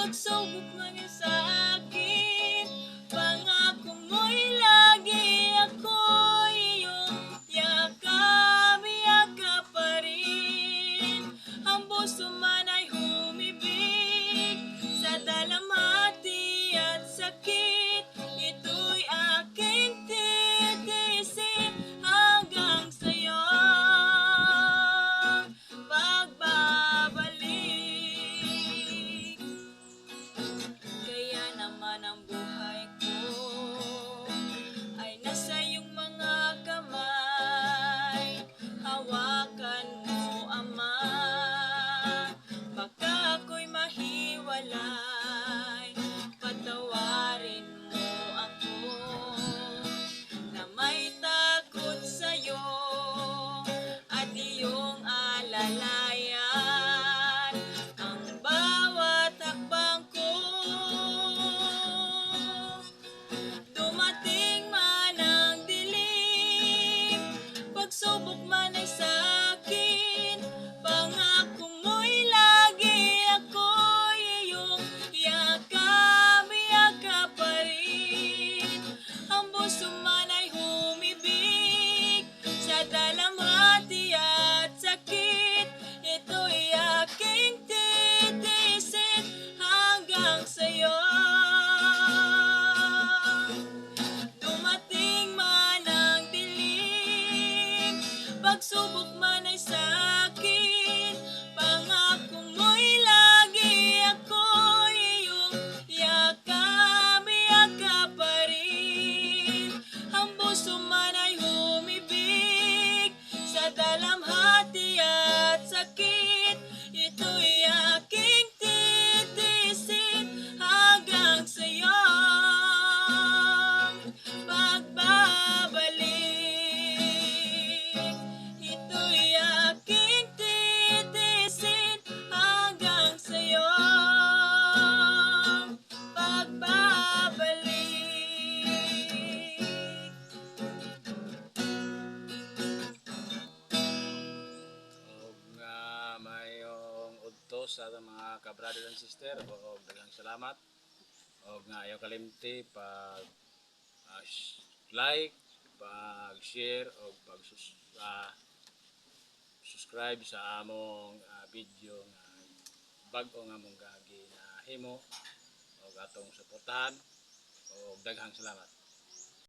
pagsubok man yun sa akin, pangako mo'y lagi ako'y iyong yakap, yakap pa rin. Ang puso man ay humibig sa dalamhati at sakit, ito'y aking titiisin hanggang sa'yo pagbabalik. Kaya naman ang buhay ko ay nasa iyong mga kamay. Hawakan mo, Ama, baka ako'y mahiwalay. Patawarin mo ako na may takot sa'yo at iyong alalayan ang bawat hakbang ko. Dumating man ang dilim, pagsubok man ay sa'kin, pangako mo'y lagi ako'y iyong yakap, yakap pa rin. Ang puso man ay humibig sa dalamhati at sakit, ito'y aking titiisin hanggang sa'yo. Dumating man ang dilim, pagsubok man ay sa'kin, pangako mo'y lagi ako'y iyong yakap, yakap pa rin. Ang puso man ay humibig sa dalamhati at sakit, ito'y aking titiisin hanggang sa'yo pagbabalik. Ito'y aking titiisin hanggang sa'yo pagbabalik. Og nga mayong udto sa atong mga ka-brother and sister, og daghang salamat. Og nga ayaw kalimti pag like, pag-share og subscribe sa among video nga bag-o nga mong gagi na himo og atong suportahan og daghang salamat.